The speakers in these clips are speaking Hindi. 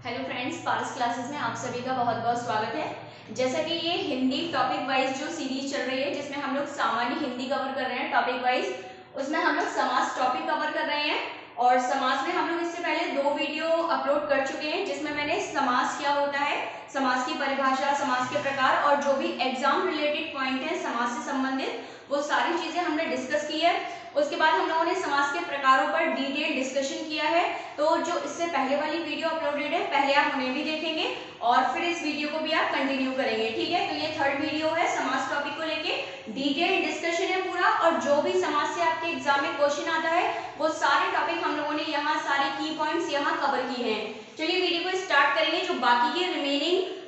हेलो फ्रेंड्स, पारस क्लासेस में आप सभी का बहुत बहुत स्वागत है। जैसा कि ये हिंदी टॉपिक वाइज जो सीरीज चल रही है जिसमें हम लोग सामान्य हिंदी कवर कर रहे हैं टॉपिक वाइज, उसमें हम लोग समास टॉपिक कवर कर रहे हैं। और समास में हम लोग इससे पहले 2 वीडियो अपलोड कर चुके हैं जिसमें मैंने समास क्या होता है, समास की परिभाषा, समास के प्रकार और जो भी एग्जाम रिलेटेड पॉइंट है समास से संबंधित वो सारी चीजें हमने डिस्कस की है। उसके बाद हम लोगों ने समास के प्रकारों पर डिटेल डिस्कशन किया है। तो जो इससे पहले वाली वीडियो अपलोडेड है पहले आप उन्हें भी देखेंगे और फिर इस वीडियो को भी आप कंटिन्यू करेंगे। ठीक है, तो ये 3rd वीडियो है समास टॉपिक को लेके डिटेल डिस्कशन है पूरा। और जो भी समास से आपके एग्जाम में क्वेश्चन आता है वो सारे टॉपिक हम लोगों ने यहाँ सारे की पॉइंट्स यहाँ कवर किए हैं। चलिए वीडियो को स्टार्ट करेंगे। जो बाकी के रिमेनिंग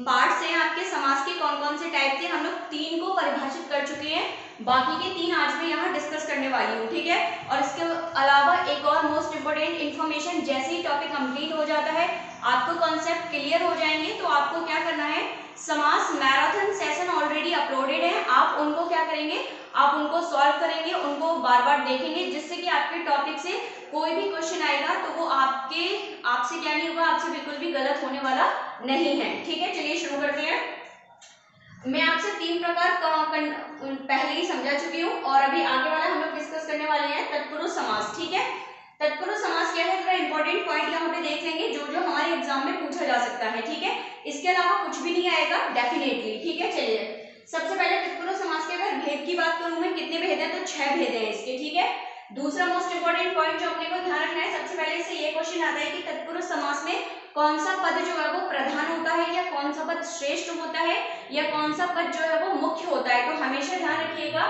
पार्ट्स हैं आपके समास के कौन कौन से टाइप थे, हम लोग 3 को परिभाषित कर चुके हैं, बाकी के 3 आज मैं यहाँ डिस्कस करने वाली हूँ। ठीक है, और इसके अलावा एक और मोस्ट इंपोर्टेंट इन्फॉर्मेशन, जैसे ही टॉपिक कंप्लीट हो जाता है आपको कॉन्सेप्ट क्लियर हो जाएंगे तो आपको क्या करना है, समास मैराथन सेशन ऑलरेडी अपलोडेड है, आप उनको क्या करेंगे, आप उनको सॉल्व करेंगे, उनको बार बार देखेंगे जिससे कि आपके टॉपिक से कोई भी क्वेश्चन आएगा तो वो आपसे क्या नहीं होगा, आपसे बिल्कुल भी गलत होने वाला नहीं है। ठीक है, चलिए शुरू करते हैं। मैं आपसे 3 प्रकार पहले ही समझा चुकी हूँ और अभी आगे वाला हम लोग डिस्कस करने वाले हैं तत्पुरुष समास। ठीक है, तत्पुरुष समास क्या है, थोड़ा इंपॉर्टेंट पॉइंट यहाँ पे देख लेंगे जो जो हमारे एग्जाम में पूछा जा सकता है। ठीक है, इसके अलावा कुछ भी नहीं आएगा डेफिनेटली। ठीक है, चलिए सबसे पहले तत्पुरुष समास के अगर भेद की बात करूं मैं, कितने भेद है तो 6 भेद है इसके। ठीक है, दूसरा मोस्ट इंपोर्टेंट पॉइंट जो अपने को ध्यान रखना है, सबसे पहले इससे ये क्वेश्चन आता है कि तत्पुरुष समास में कौन सा पद जो है वो प्रधान होता है या कौन सा पद श्रेष्ठ होता है या कौन सा पद जो है वो मुख्य होता है। तो हमेशा ध्यान रखिएगा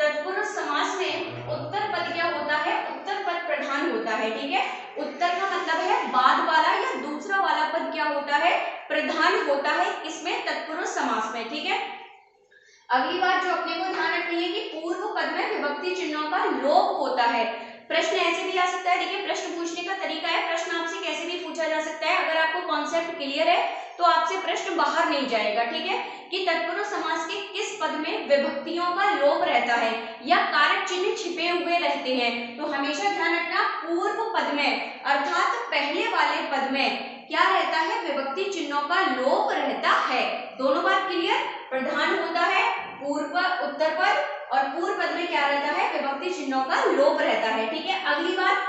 तत्पुरुष समास में उत्तर पद क्या होता है, उत्तर पद प्रधान होता है। ठीक है, उत्तर का मतलब है बाद वाला या दूसरा वाला पद क्या होता है, प्रधान होता है इसमें तत्पुरुष समास में। ठीक है, अगली बात जो अपने को ध्यान रखनी है कि पूर्व पद में विभक्ति चिन्हों का लोप होता है। प्रश्न ऐसे भी आ सकता है, देखिए प्रश्न पूछने का तरीका है, प्रश्न आपसे कैसे भी पूछा जा सकता है। अगर आपको कॉन्सेप्ट क्लियर है तो आपसे प्रश्न बाहर नहीं जाएगा। ठीक है, कि तत्पुरुष समास के किस पद में विभक्तियों का लोप रहता है या कारक चिन्ह छिपे हुए रहते हैं। तो हमेशा ध्यान रखना पूर्व पद में अर्थात पहले वाले पद में क्या रहता है, विभक्ति चिन्हों का लोप रहता है। दोनों बात क्लियर, प्रधान होता है पूर्व उत्तर पद और पूर्व पद में क्या रहता है, विभक्ति चिन्हों का लोप रहता है। ठीक है, अगली बात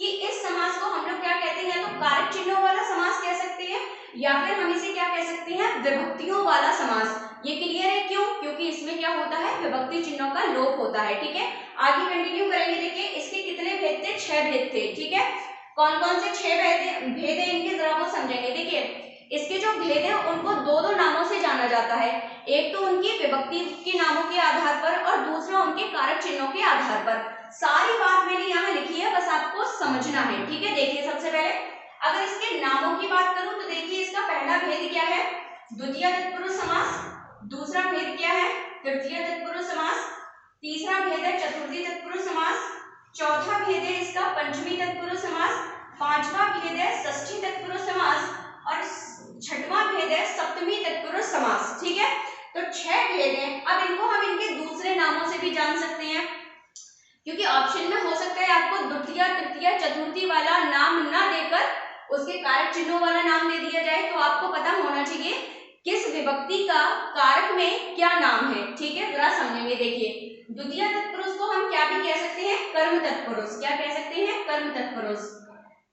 कि इस समास को हम लोग क्या कहते हैं, तो कारक चिन्हों वाला समास कह सकते हैं या फिर हम इसे क्या कह सकते हैं, विभक्तियों वाला समास। ये क्लियर है क्यों, क्योंकि इसमें क्या होता है, विभक्ति चिन्हों का लोप होता है। ठीक है, आगे कंटिन्यू करेंगे। देखिए इसके कितने भेद थे, 6 भेद थे। ठीक है, कौन कौन से 6 भेद है इनके जरा वो समझेंगे। देखिए इसके जो भेद हैं उनको दो दो नामों से जाना जाता है, एक तो उनकी विभक्ति के नामों के आधार पर और दूसरा उनके कारक चिन्हों के आधार पर। सारी बात मैंने यहाँ लिखी है, बस आपको समझना है। ठीक है, देखिए सबसे पहले अगर इसके नामों की बात करूं तो देखिए इसका पहला भेद क्या है, द्वितीय तत्पुरुष समास, दूसरा भेद क्या है, तृतीय तत्पुरुष समास, तीसरा भेद है चतुर्थी तत्पुरुष समास, चौथा भेद है इसका पंचमी तत्पुरुष समास, पांचवा भेद है षष्ठी तत्पुरुष समास और छठवां भेद है सप्तमी तत्पुरुष समास। ठीक है, तो 6 भेद हैं। अब इनको हम इनके दूसरे नामों से भी जान सकते हैं, क्योंकि ऑप्शन में हो सकता है आपको द्वितीय तृतीय चतुर्थी वाला नाम ना देकर उसके कारक चिन्हों वाला नाम दे दिया जाए, तो आपको पता होना चाहिए किस विभक्ति का कारक में क्या नाम है। ठीक है, जरा समझेंगे। देखिए द्वितीय तत्पुरुष को हम क्या भी कह सकते हैं, कर्म तत्पुरुष। क्या कह सकते हैं, कर्म तत्पुरुष।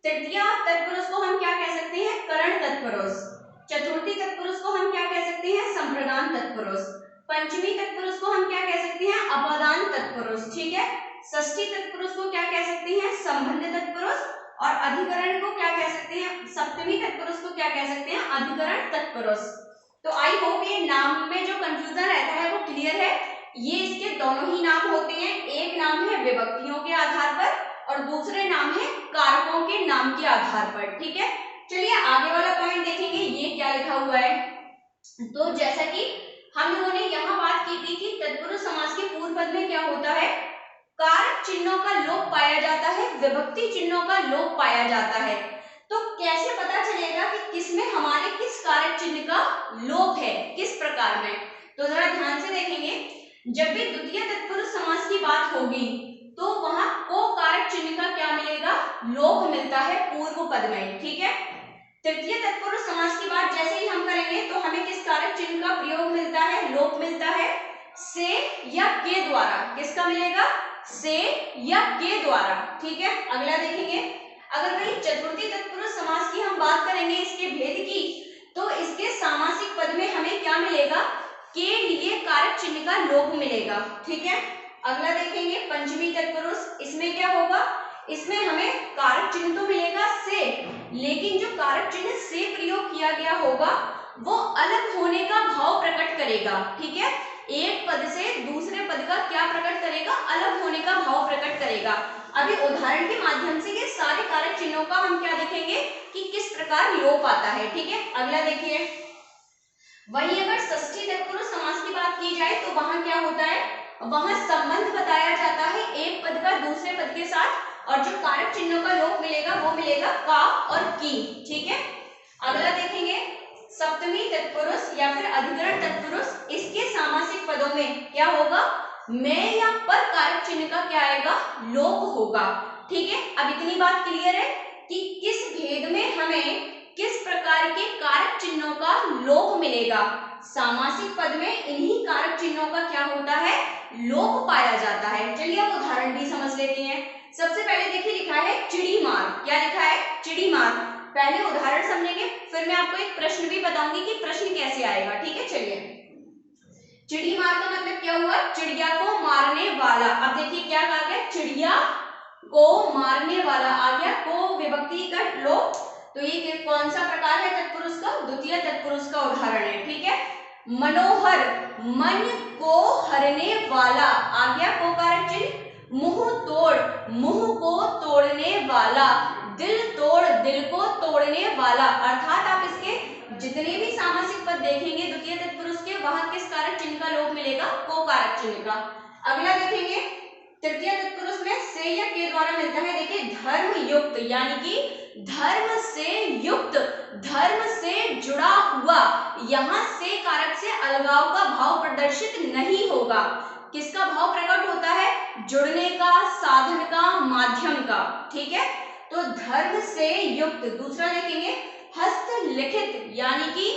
तृतीय तत्पुरुष को हम क्या कह सकते हैं, करण तत्पुरुष। चतुर्थी तत्पुरुष को हम क्या कह सकते हैं, संप्रदान तत्पुरुष। पंचमी तत्पुरुष को हम क्या कह सकते हैं, अपादान तत्पुरुष। ठीक है, षष्ठी तत्पुरुष को क्या कह सकते हैं, संबंध तत्पुरुष और अधिकरण को क्या कह सकते हैं, सप्तमी तत्पुरुष को क्या कह सकते हैं, अधिकरण तत्पुरुष। तो आई होप ये नाम में जो कंफ्यूजन रहता है वो क्लियर है। ये इसके दोनों ही नाम होते हैं, एक नाम है विभक्तियों के आधार पर और दूसरे नाम है कारकों के नाम के आधार पर। ठीक है, चलिए आगे वाला पॉइंट देखेंगे, ये क्या लिखा हुआ है। तो जैसा कि हम लोगों ने यहाँ बात की थी कि तत्पुरुष समास के पूर्व पद में क्या होता है, कारक चिन्हों का लोप पाया जाता है, विभक्ति चिन्हों का लोप पाया जाता है। तो कैसे पता चलेगा कि किसमें हमारे किस कारक चिन्ह का लोप है, किस प्रकार में, तो जरा ध्यान से देखेंगे। जब भी द्वितीय तत्पुरुष समास की बात होगी तो वहां को कारक चिन्ह का क्या मिलेगा, लोप मिलता है पूर्व पद में। ठीक है, तृतीय तत्पुरुष समास की बात जैसे ही हम करेंगे तो हमें किस कारक चिन्ह का प्रयोग मिलता है, लोप मिलता है, से या के द्वारा। किसका मिलेगा, से या के द्वारा। ठीक है, अगला देखेंगे, अगर वही चतुर्थी तत्पुरुष समास की हम बात करेंगे इसके भेद की, तो इसके सामासिक पद में हमें क्या मिलेगा, के लिए कारक चिन्ह का लोप मिलेगा। ठीक है, अगला देखेंगे पंचमी तत्पुरुष, इसमें क्या होगा, इसमें हमें कारक चिन्ह तो मिलेगा से, लेकिन जो कारक चिन्ह से प्रयोग किया गया होगा वो अलग होने का भाव प्रकट करेगा। ठीक है, एक पद से दूसरे पद का क्या प्रकट करेगा, अलग होने का भाव प्रकट करेगा। अभी उदाहरण के माध्यम से ये सारे कारक चिन्हों का हम क्या देखेंगे कि किस प्रकार लोप आता है। ठीक है, अगला देखिए, वही अगर षष्ठी तत्पुरुष समास की बात की जाए तो वहां क्या होता है, वहां संबंध बताया जाता है एक पद का दूसरे पद के साथ, और जो कारक चिन्हों का लोप मिलेगा वो मिलेगा का और की। ठीक है, अगला देखेंगे सप्तमी तत्पुरुष या फिर अधिकरण तत्पुरुष, इसके सामासिक पदों में क्या होगा, में या पर कारक चिन्ह का क्या आएगा, लोप होगा। ठीक है, अब इतनी बात क्लियर है कि किस भेद में हमें किस प्रकार के कारक चिन्हों का लोप मिलेगा। सामासिक पद में इन्हीं कारक चिन्हों का क्या होता है, लोप पाया जाता है। चलिए अब उदाहरण भी समझ लेते हैं। सबसे पहले देखिए लिखा है चिड़ी मार, क्या लिखा है, चिड़ी मार। पहले उदाहरण समझेंगे, फिर मैं आपको एक प्रश्न भी बताऊंगी कि प्रश्न कैसे आएगा। ठीक है, चलिए, चिड़ी मार का मतलब क्या हुआ, चिड़िया को मारने वाला। अब देखिए क्या कहा गया, चिड़िया को मारने वाला आ गया, को विभक्ति का लोप, तो ये कौन सा प्रकार है तत्पुरुष का, द्वितीय तत्पुरुष का उदाहरण है। ठीक है, मनोहर, मन को हरने वाला आ गया को कारक चिन्ह, मुंह तोड़, मुंह को तोड़ने वाला, दिल तोड़, दिल को तोड़ने वाला। अर्थात आप इसके जितने भी सामासिक पद देखेंगे द्वितीय तत्पुरुष के, वहां किस कारक चिन्ह का लोप मिलेगा, को कारक चिन्ह का। अगला देखेंगे तृतीय तत्पुरुष में से या के द्वारा मिलता है। देखिए धर्म युक्त, यानी कि धर्म से युक्त, धर्म से जुड़ा हुआ, यहां से कारक से अलगाव का भाव प्रदर्शित नहीं होगा। किसका भाव प्रकट होता है, जुड़ने का, साधन का, माध्यम का। ठीक है, तो धर्म से युक्त। दूसरा देखेंगे हस्तलिखित, यानी कि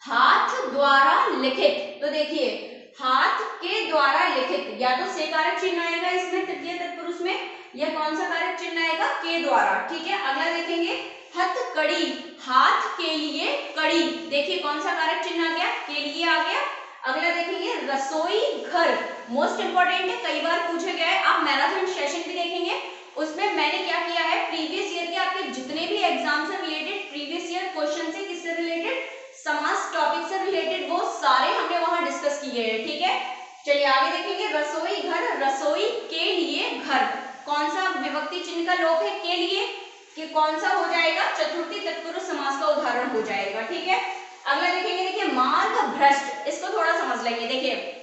हाथ द्वारा लिखित। तो देखिए हाथ के द्वारा लिखित, या तो से कारक चिन्ह आएगा इसमें तृतीय तत्पुरुष में, या कौन सा कारक चिन्ह आएगा, के द्वारा। ठीक है, अगला देखेंगे हथकड़ी, हाथ के लिए कड़ी। देखिए कौन सा कारक चिन्ह आ गया, के लिए आ गया। अगला देखेंगे रसोई घर, मोस्ट इंपोर्टेंट है, कई बार पूछा गया है। आप मैराथन सेशन भी देखेंगे, उसमें मैंने क्या किया है, प्रीवियस ईयर के आपके जितने भी एग्जाम से रिलेटेड प्रीवियस ईयर क्वेश्चन से किससे रिलेटेड, समास टॉपिक से रिलेटेड, वो सारे हमने वहां डिस्कस किए हैं। ठीक है, चलिए आगे देखेंगे रसोई घर, रसोई के लिए घर, कौन सा विभक्ति चिन्ह का लोप है, के लिए, कि कौन सा हो जाएगा, चतुर्थी तत्पुरुष समास का उदाहरण हो जाएगा। ठीक है, अगला देखेंगे, देखिए मार्ग भ्रष्ट, इसको थोड़ा समझ लेंगे। देखिए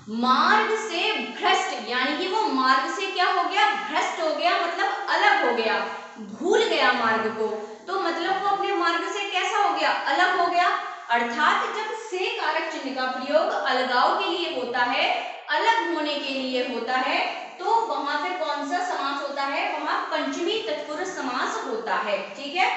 मार्ग से भ्रष्ट, यानी कि वो मार्ग से क्या हो गया, भ्रष्ट हो गया, मतलब अलग हो गया, भूल गया मार्ग को, तो मतलब वो अपने मार्ग से कैसा हो गया, अलग हो गया। अर्थात जब से कारक चिन्ह का प्रयोग अलगाव के लिए होता है, अलग होने के लिए होता है, तो वहां पे कौन सा समास होता है, वहां पंचमी तत्पुरुष समास होता है। ठीक है,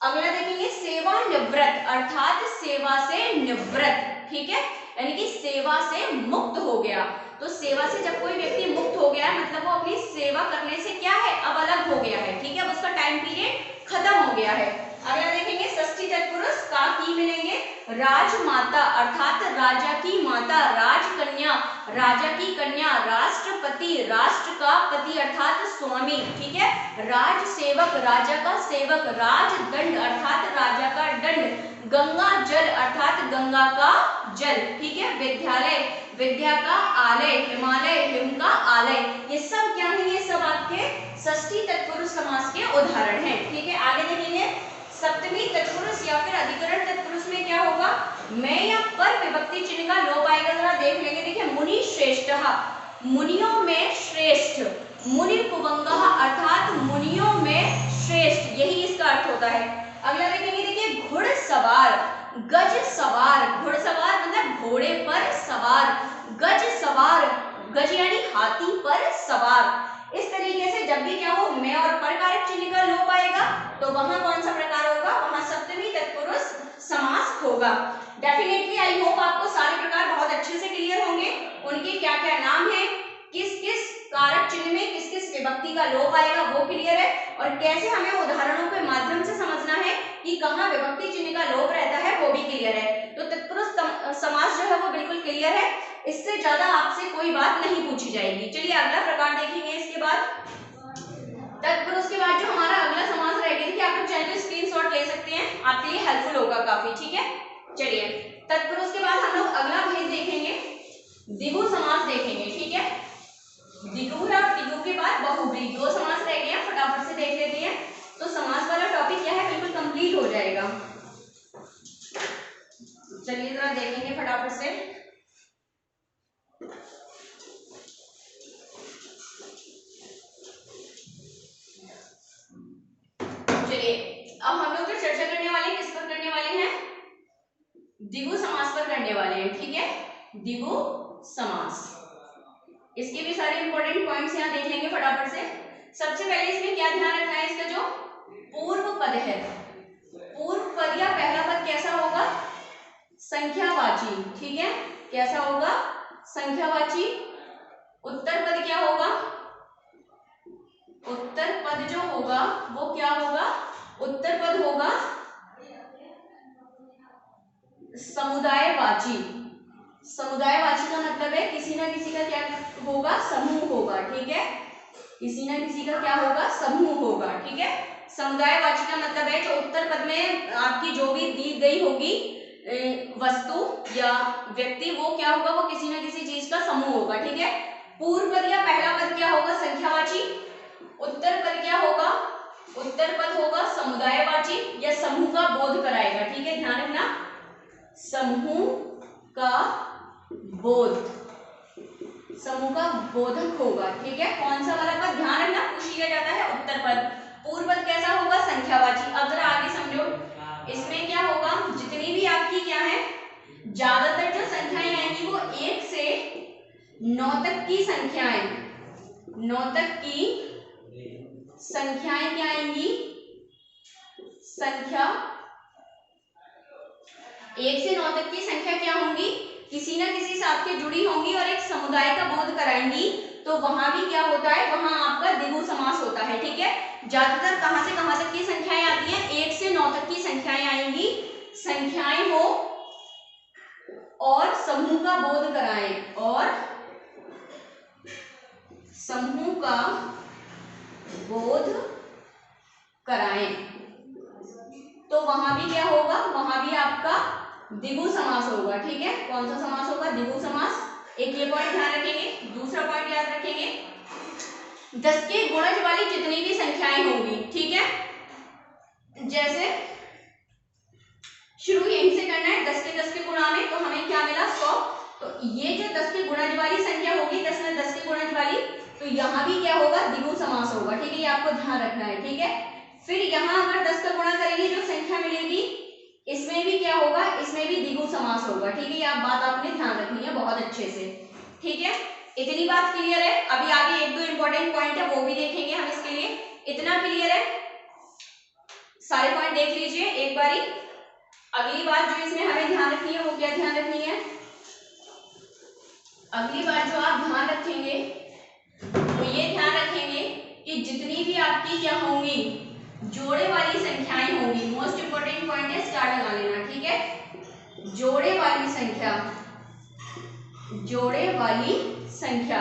अगला देखेंगे सेवानिवृत्त, अर्थात सेवा से निवृत्त। ठीक है, यानी कि सेवा से मुक्त हो गया। तो सेवा से जब कोई व्यक्ति मुक्त हो गया मतलब वो अपनी सेवा करने से क्या है, अब अलग हो गया है। ठीक है, अब उसका टाइम पीरियड खत्म हो गया है। अगला देखेंगे षष्ठी तत्पुरुष का की मिलेंगे राजमाता, अर्थात राजा की माता, राजकन्या, राजा की कन्या, राष्ट्रपति, राष्ट्र का पति अर्थात स्वामी। ठीक है, राज सेवक, राजा का सेवक, राजदंड अर्थात राजा का दंड, गंगा जल अर्थात गंगा का जल। ठीक है, विद्यालय, विद्या का आलय, हिमालय, हिम का आलय। ये सब क्या है, ये सब आपके षष्ठी तत्पुरुष समास के उदाहरण हैं। ठीक है, आगे देखेंगे सप्तमी तत्पुरुष या फिर अधिकरण तत्पुरुष में क्या होगा, मैं या पर विभक्ति चिन्ह का लोप आएगा। जरा देख लेंगे, देखिए मुनि श्रेष्ठ, मुनियों में श्रेष्ठ, मुनि कुवंगः अर्थात मुनियों में श्रेष्ठ, यही इसका अर्थ होता है। अगला देखेंगे, देखिए घुड़सवार, गज सवार, घुड़सवार मतलब घोड़े पर सवार, गज सवार, गज यानी हाथी पर सवार। इस तरीके से जब भी क्या हो मैं और पर कारक चिन्ह का लोप आएगा तो वहां कौन सा प्रकार होगा। डेफिनेटली आई होप आपको सारे प्रकार बहुत अच्छे से क्लियर होंगे, उनके क्या क्या नाम है, किस किस कारक चिन्ह में किस किस विभक्ति का लोप आएगा वो क्लियर है, और कैसे हमें उदाहरणों के माध्यम से समझना है कि कहाँ विभक्ति चिन्ह का लोप रहता है वो भी क्लियर है। तो तत्पुरुष समास जो है वो बिल्कुल क्लियर है, इससे ज्यादा आपसे कोई बात नहीं पूछी जाएगी। चलिए अगला प्रकार देखेंगे। इसके बाद तत्पुरुष के बाद जो हमारा अगला समास रह गया, देखिए आप लोग चाहे तो स्क्रीनशॉट ले सकते हैं, आपके लिए हेल्पफुल होगा काफी, ठीक है। चलिए तत्पुरुष के बाद हम लोग अगला भेद देखेंगे, द्विगु समास देखेंगे, ठीक है। द्विगु और द्विगु के बाद बहुब्रीहि, दो समास रह गए हैं, फटाफट से देख लेते हैं, तो समास वाला टॉपिक क्या है बिल्कुल कंप्लीट हो जाएगा। चलिए जरा देखेंगे फटाफट से। चलिए अब हम लोग जो चर्चा करने वाले हैं किस पर करने वाले हैं, द्विगु समास पर करने वाले हैं, ठीक है। द्विगु समास, इसके भी सारे इंपॉर्टेंट पॉइंट्स यहाँ देख लेंगे फटाफट से। सबसे पहले इसमें क्या ध्यान रखना है, इसका जो पूर्व पद है, पूर्व पद या पहला पद कैसा होगा, संख्यावाची, ठीक है। कैसा होगा, संख्यावाची। उत्तर पद क्या होगा, उत्तर पद जो होगा वो क्या होगा, उत्तर पद होगा समुदायवाची। समुदायवाची का मतलब है किसी ना किसी का क्या होगा, समूह होगा, ठीक है। किसी ना किसी का क्या होगा, समूह होगा, ठीक है। समुदायवाची का मतलब है जो उत्तर पद में आपकी जो भी दी गई होगी वस्तु या व्यक्ति, वो क्या होगा, वो किसी ना किसी चीज का समूह होगा, ठीक है। पूर्व पद या पहला पद क्या होगा, संख्यावाची। उत्तर पद क्या होगा, उत्तर पद होगा समुदायवाची या समूह का बोध कराएगा, ठीक है। ध्यान रखना, समूह का बोध, समूह का बोधक होगा, ठीक है। कौन सा वाला पद, ध्यान रखना पूछ लिया जाता है, उत्तर पद। पूर्व पद कैसा होगा, संख्यावाची। अब जरा आगे समझो, इसमें क्या होगा, जितनी भी आपकी क्या है, ज्यादातर जो संख्याएं आएंगी वो 1 से 9 तक की संख्याएं, 9 तक की संख्याएं क्या आएंगी, संख्या 1 से 9 तक की संख्या क्या होंगी, किसी ना किसी साथ के जुड़ी होंगी और एक समुदाय का बोध कराएंगी, तो वहां भी क्या होता है, वहां आपका द्विगु समास होता है, ठीक है। ज्यादातर कहां से कहां तक की संख्याएं आती हैं, 1 से 9 तक की संख्याएं आएंगी, संख्याएं हो और समूह का बोध कराएं, और समूह का बोध कराएं, तो वहां भी क्या होगा, वहां भी आपका द्विगु समास होगा, ठीक है। कौन सा समास होगा, द्विगु समास। एक ये पॉइंट ध्यान रखेंगे, दूसरा पॉइंट याद रखेंगे, 10 के गुणज वाली जितनी भी संख्याएं होंगी, ठीक है। जैसे शुरू यहीं से करना है, 10 के गुणा में, तो हमें क्या मिला, 100। तो ये जो 10 के गुणज वाली संख्या होगी, 10 में 10 के गुणज वाली, तो यहाँ भी क्या होगा, द्विगु समास होगा, ठीक है। ये आपको ध्यान रखना है, ठीक है। फिर यहाँ अगर 10 का गुणा करेंगे जो संख्या मिलेगी, इसमें भी क्या होगा, इसमें भी द्विगु समास होगा, ठीक है। ये आप बात आपने ध्यान रखनी है बहुत अच्छे से, ठीक है। इतनी बात क्लियर है। अभी आगे 1-2 इंपॉर्टेंट पॉइंट है वो भी देखेंगे हम, इसके लिए इतना क्लियर है, सारे पॉइंट देख लीजिए एक बारी। अगली बात जो इसमें हमें ध्यान रखनी है वो क्या ध्यान रखनी है, अगली बात जो आप ध्यान रखेंगे तो ये ध्यान रखेंगे कि जितनी भी आपकी क्या होंगी, जोड़े वाली संख्याएं होंगी, मोस्ट इंपोर्टेंट पॉइंट है, स्टार लगा लेना, ठीक है। जोड़े वाली संख्या, जोड़े वाली संख्या।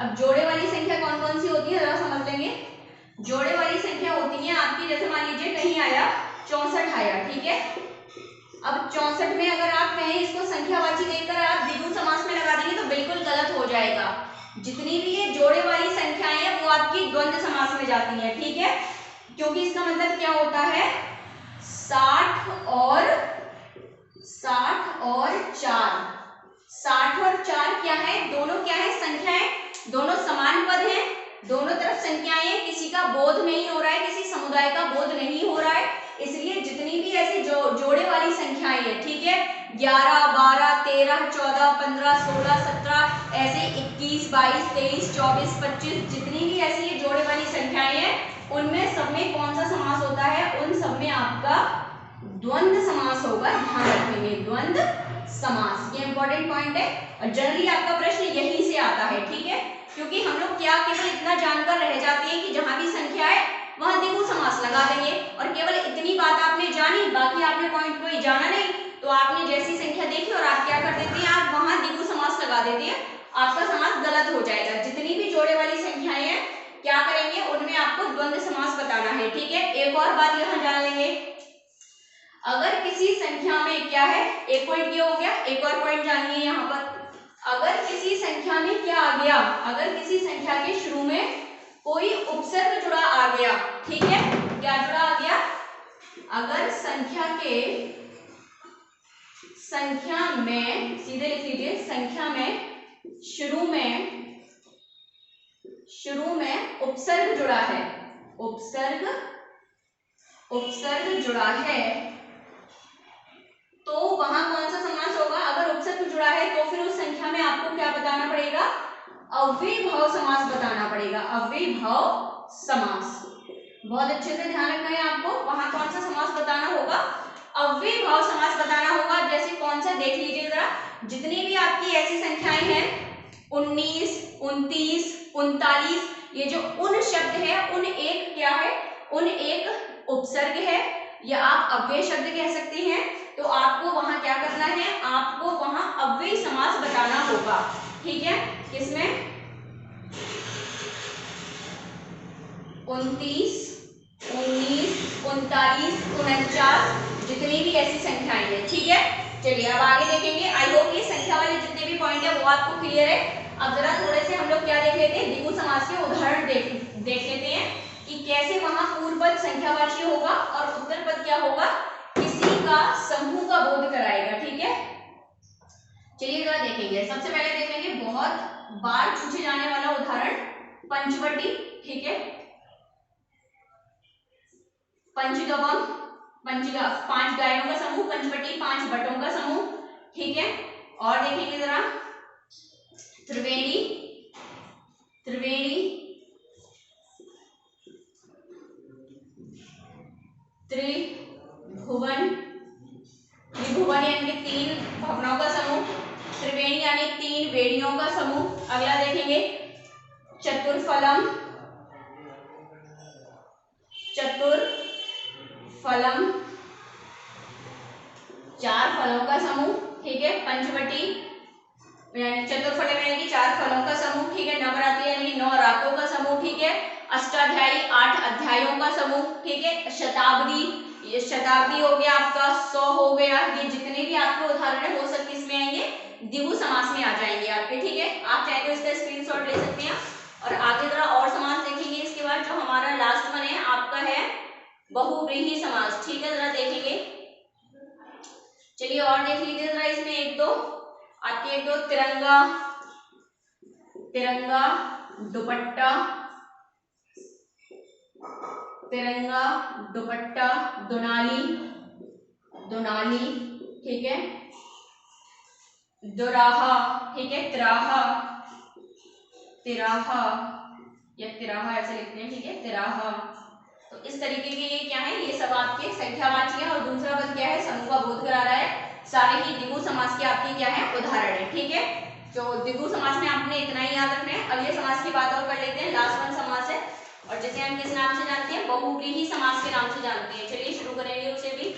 अब जोड़े वाली संख्या कौन कौन सी होती है जरा समझ लेंगे। जोड़े वाली संख्या होती है आपकी, जैसे मान लीजिए कहीं आया 64 आया, ठीक है। अब 64 में अगर आप कहें इसको संख्यावाची देकर आप द्विगु समास में लगा देंगे तो बिल्कुल गलत हो जाएगा। जितनी भी ये जोड़े वाली संख्याएं हैं वो आपकी द्वंद्व समास में जाती हैं, ठीक है। क्योंकि इसका मतलब क्या होता है, 60 और 4, 60 और 4 क्या है, दोनों क्या है, संख्याएं, दोनों समान पद हैं, दोनों तरफ संख्याएं हैं, किसी का बोध नहीं हो रहा है, किसी समुदाय का बोध नहीं हो रहा है, इसलिए जितनी भी ऐसे जोड़े वाली संख्याएं हैं, ठीक है, 11, 12, 13, 14, 15, 16, 17, ऐसे 21, 22, 23, 24, 25, जितनी भी ऐसी ये जोड़े वाली संख्याएं हैं, उनमें सब में कौन सा समास होता है, उन सब में आपका द्वंद्व समास होगा, ध्यान रखेंगे, द्वंद्व समास, ये इंपॉर्टेंट पॉइंट है और जनरली आपका प्रश्न यहीं से आता है, ठीक है, क्योंकि हम लोग क्या केवल इतना जानकर रह जाते हैं कि जहां भी संख्या है वहां द्विगु समास लगा देंगे और केवल इतनी बात आपने जानी, बाकी आपने पॉइंट कोई जाना नहीं, तो आपने जैसी संख्या देखी और आप क्या कर देते हैं, आप वहां द्विगु समास लगा देते हैं, आपका समास गलत हो जाएगा। जितनी भी जोड़े वाली संख्याएं हैं क्या करेंगे, उनमें आपको द्वंद्व समास बताना है, ठीक है। एक और बात यहां जान लेंगे, अगर किसी संख्या में क्या है, एक पॉइंट ये हो गया, एक और पॉइंट जानिए यहाँ पर, अगर किसी संख्या में क्या आ गया, अगर किसी संख्या के शुरू में कोई उपसर्ग जुड़ा आ गया, ठीक है, क्या जुड़ा आ गया, अगर संख्या में सीधे लिख लीजिए, संख्या में शुरू में उपसर्ग जुड़ा है, उपसर्ग जुड़ा है, तो वहां कौन सा समास होगा, अगर उपसर्ग जुड़ा है तो फिर उस संख्या में आपको क्या बताना पड़ेगा, अव्ययीभाव समास बताना पड़ेगा, अव्ययीभाव समास। बहुत अच्छे से ध्यान रखना है आपको, वहां कौन सा समास बताना होगा, अव्ययीभाव समास बताना होगा। जैसे कौन सा, देख लीजिए जरा, जितनी भी आपकी ऐसी संख्याएं हैं 19, 29, 39, ये जो उन शब्द है, उन एक क्या है, उन एक उपसर्ग है या आप अव्यय शब्द कह सकते हैं, तो आपको वहां क्या करना है, आपको वहां अव्यय समास बताना होगा, ठीक है। किसमें, 29, 19, 39, 49, जितनी भी ऐसी संख्याएं हैं, ठीक है। चलिए अब आगे देखेंगे, आई होप ये संख्या वाले जितने भी पॉइंट है वो आपको क्लियर है। अब जरा थोड़े से हम लोग क्या देख लेते हैं, द्विगु समास के उदाहरण देख लेते हैं कि कैसे वहां पूर्व पद संख्यावाची होगा और उत्तर पद क्या होगा, किसी का समूह का बोध कराएगा, ठीक है। चलिए जरा देखेंगे, सबसे पहले देखेंगे बहुत बार पूछे जाने वाला उदाहरण पंचवटी, ठीक है, पंचगवम, पंचगा 5 गायों का समूह, पंचवटी 5 बटों का समूह, ठीक है। और देखेंगे जरा त्रिवेणी, त्रिभुवन, त्रिभुवन यानी 3 भवनों का समूह, त्रिवेणी यानी 3 वेणियों का समूह। अगला देखेंगे चतुर्फलम, चतुर्फलम 4 फलों का समूह, ठीक है। पंचवटी यानी चतुर्फलम यानी 4 फलों का समूह, ठीक है। नवरात्रि यानी 9 रातों का समूह, ठीक है। अष्टाध्यायी 8 अध्यायों का समूह, ठीक है। शताब्दी, ये शताब्दी हो गया आपका, 100 हो गया, ये जितने भी आपके उदाहरण है वो सब किसमें आएंगे, द्विगु समास में आ जाएंगे आपके, ठीक है। आप चाहे तो इसका स्क्रीनशॉट ले सकते हैं और आगे जरा और समास देखेंगे। इसके बाद जो हमारा लास्ट वन है आपका है बहुव्रीहि समास, ठीक है, जरा देखेंगे। चलिए और देख लीजिए जरा, इसमें एक दो आपके, एक दो तिरंगा, तिरंगा दुपट्टा, तिरंगा दुपट्टा, दुनाली, दुनाली, ठीक है, दुराहा, ठीक है, तिराहा, तिराहा या तिराहा ऐसे लिखते हैं, ठीक है, तिराहा। तो इस तरीके के ये क्या है, ये सब आपके संख्यावाची है और दूसरा पद क्या है, समूह का बोध करा रहा है। सारे ही द्विगु समास के आपके क्या है, उदाहरण है, ठीक है। जो द्विगु समास में आपने इतना ही याद रखना है। अगले समास की बात और कर लेते हैं, लास्ट वन समास है और जिसे हम किस नाम से जानते हैं, बहुव्रीहि समास के नाम से जानते हैं। चलिए शुरू करेंगे उसे भी।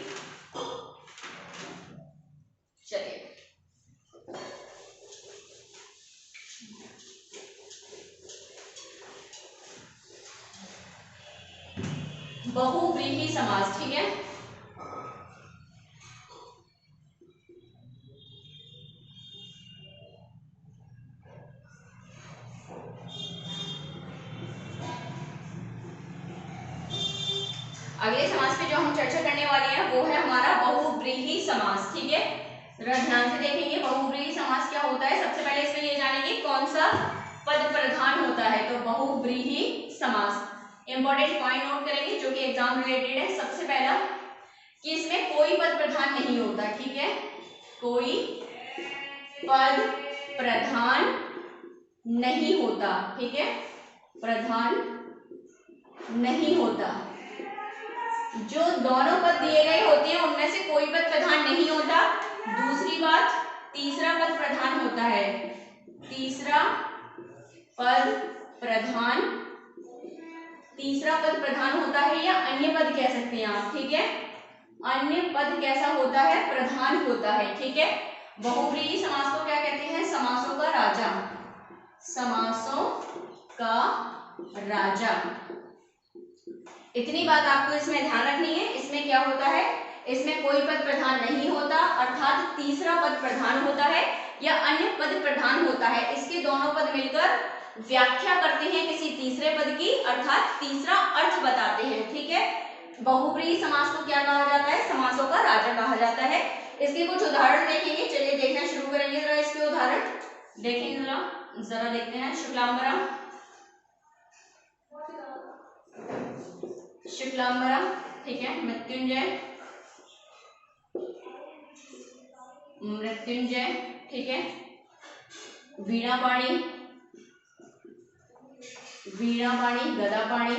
चलिए बहुव्रीहि समास, ठीक है। अगले समास पे जो हम चर्चा करने वाले हैं वो है हमारा बहुव्रीहि समास, ठीक है। जरा ध्यान से देखेंगे बहुव्रीहि समास क्या होता है। सबसे पहले इसमें ये जानेंगे कौन सा पद प्रधान होता है, तो बहुव्रीहि समास इंपॉर्टेंट पॉइंट नोट करेंगे जो कि एग्जाम रिलेटेड है। सबसे पहला कि इसमें कोई पद प्रधान नहीं होता, ठीक है, कोई पद प्रधान नहीं होता, ठीक है, प्रधान नहीं होता। जो दोनों पद दिए गए होते हैं उनमें से कोई पद प्रधान नहीं होता। दूसरी बात, तीसरा पद प्रधान होता है। तीसरा पद प्रधान, तीसरा पद प्रधान होता है या अन्य पद कह सकते हैं आप, ठीक है। अन्य पद कैसा होता है? प्रधान होता है, ठीक है। बहुव्रीहि समास को क्या कहते हैं? समासों का राजा, समासों का राजा। इतनी बात आपको इसमें ध्यान रखनी है। इसमें क्या होता है? इसमें कोई पद प्रधान नहीं होता, अर्थात तीसरा पद प्रधान होता है या अन्य पद प्रधान होता है। इसके दोनों पद मिलकर व्याख्या करते हैं किसी तीसरे पद की, अर्थात तीसरा अर्थ बताते हैं, ठीक है। बहुव्रीहि समास को क्या कहा जाता है? समासों का राजा कहा जाता है। इसके कुछ उदाहरण देखेंगे। चलिए देखना शुरू करेंगे जरा इसके उदाहरण। देखेंगे जरा देखते हैं। शुक्लांबरम, शुक्लांबरम, ठीक है। मृत्युंजय, मृत्युंजय, ठीक है। वीणापाणी, वीणापाणी, गदापाणी,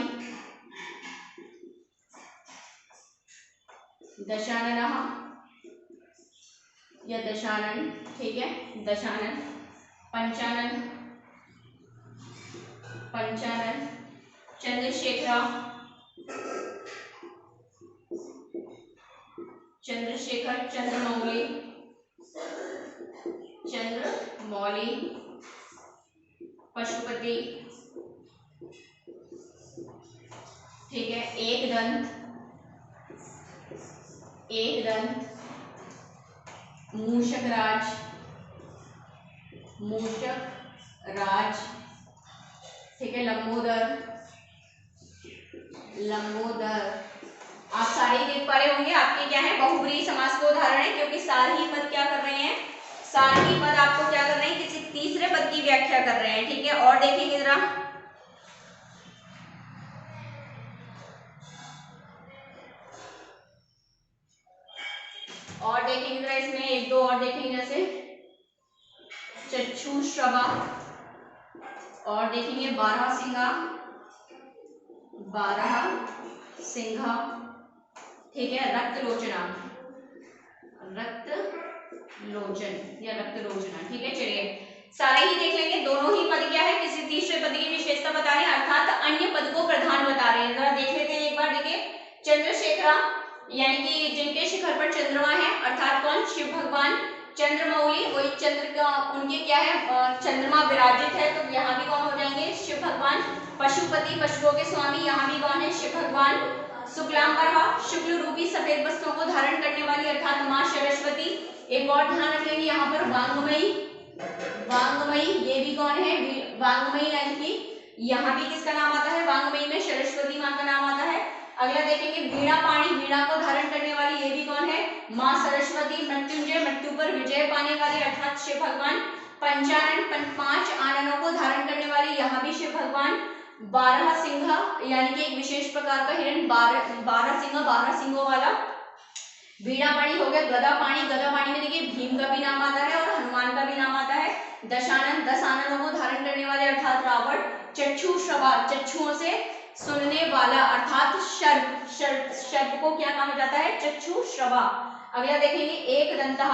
दशाननः या दशानन, ठीक है। दशानन, पंचानन, पंचानन, चंद्रशेखरा, चंद्रशेखर, चंद्रमौली, चंद्रमौली, पशुपति, ठीक है। एकदंत, एकदंत, मूषकराज, मूषकराज, ठीक है। लंबोदर, लंबोदर। आप सारे ही देख पा रहे होंगे आपके क्या है? बहुव्रीहि समास को उदाहरण है, क्योंकि सारे ही पद क्या कर रहे हैं? सारे ही पद आपको क्या कर रहे हैं? किसी तीसरे पद की व्याख्या कर रहे हैं, ठीक है। और देखेंगे जरा, और देखेंगे जरा इसमें एक दो और देखेंगे, जैसे चक्षुश्रवा, और देखेंगे बारहसिंगा, बारहसिंगा, ठीक है। रक्तलोचना, रक्तलोचन या रक्तलोचना, ठीक है। चलिए सारे ही देख लेंगे। दोनों ही पद क्या है? किसी तीसरे पद की विशेषता बता रहे हैं, अर्थात अन्य पद को प्रधान बता रहे हैं। जरा देख लेते हैं एक बार। देखिए, चंद्रशेखरा यानी कि जिनके शिखर पर चंद्रमा है, अर्थात कौन? शिव भगवान। चंद्रमौली, वही चंद्र का उनके क्या है? चंद्रमा विराजित है, तो यहाँ भी कौन हो जाएंगे? शिव भगवान। पशुपति, पशुओं के स्वामी, यहाँ भी कौन है? शिव भगवान। शुक्लांबरा, शुक्ल रूपी सफेद वस्त्रों को धारण करने वाली अर्थात माँ सरस्वती। एक और ध्यान रखेंगे यहाँ पर, वांगमयी, वांगमयी, ये भी कौन है? वांगमयी, यानी कि यहाँ भी किसका नाम आता है? वांगमयी में सरस्वती माँ का नाम आता है। अगला देखेंगे वीणापाणी, वीणा को धारण करने वाली, ये भी कौन है? माँ सरस्वती। मृत्युंजय, मृत्यु पर विजय पाने वाले अर्थात शिव भगवान। पंचानन, पांच आननों को धारण करने वाले, यहाँ भी शिव भगवान। बारहसिंहा यानी कि एक विशेष प्रकार का हिरण, बारहसिंहा, बारह सिंगों वाला। वीणापाणी हो गया। गदापाणी, गदापाणी में देखिए भीम का भी नाम आता है और हनुमान का भी नाम आता है। दशानन, दस आननों को धारण करने वाले अर्थात रावण। चक्षुश्रवा, चक्षुओं से सुनने वाला अर्थात सर्प, सर्प को क्या कहा जाता है? चक्षुश्रवा। अगला देखेंगे एकदंतः,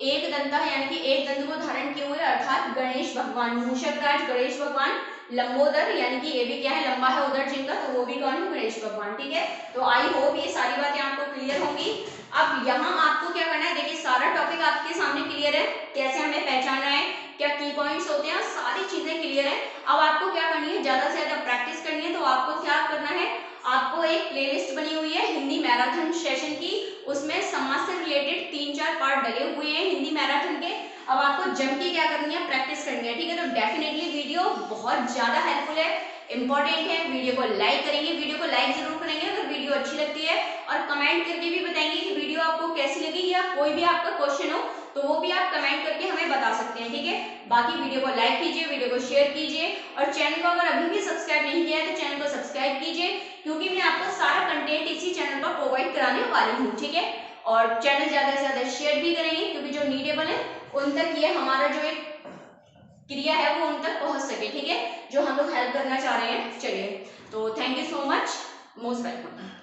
एकदंतः यानी कि एक दंत को धारण किए हुए अर्थात गणेश भगवान। मूषकराज, गणेश भगवान। लंबोदर यानी कि ये भी क्या है? लंबा है उधर जिनका, तो वो भी कौन है? गणेश भगवान, ठीक है। तो आई होप ये सारी बातें आपको क्लियर होंगी। अब यहाँ आपको क्या करना है? देखिए सारा टॉपिक आपके सामने क्लियर है, कैसे हमें पहचानना है, क्या की पॉइंट्स होते हैं, सारी चीजें क्लियर है। अब आपको क्या करनी है? ज्यादा से ज्यादा प्रैक्टिस करनी है। तो आपको क्या करना है? आपको एक प्लेलिस्ट बनी हुई है हिंदी मैराथन सेशन की, उसमें समाज से रिलेटेड 3-4 पार्ट डले हुए हैं हिंदी मैराथन के। अब आपको जम के क्या करनी है? प्रैक्टिस करनी है, ठीक है। तो डेफिनेटली वीडियो बहुत ज्यादा हेल्पफुल है, इंपॉर्टेंट है। वीडियो को लाइक करेंगे, वीडियो को लाइक जरूर करेंगे अगर वीडियो अच्छी लगती है, और कमेंट करके भी बताएंगे कि वीडियो आपको कैसी लगी, या कोई भी आपका क्वेश्चन हो तो वो भी आप कमेंट करके हमें बता सकते हैं, ठीक है। बाकी वीडियो को लाइक कीजिए, वीडियो को शेयर कीजिए, और चैनल को अगर अभी भी सब्सक्राइब नहीं किया है तो चैनल को सब्सक्राइब कीजिए, क्योंकि मैं आपको सारा कंटेंट इसी चैनल पर प्रोवाइड कराने वाली हूँ, ठीक है। और चैनल ज्यादा से ज्यादा शेयर भी करेंगे, क्योंकि जो नीडेबल है उन तक ये हमारा जो एक क्रिया है वो उन तक पहुंच सके, ठीक है, जो हम लोग हेल्प करना चाह रहे हैं। चलिए, तो thank you so much, most welcome.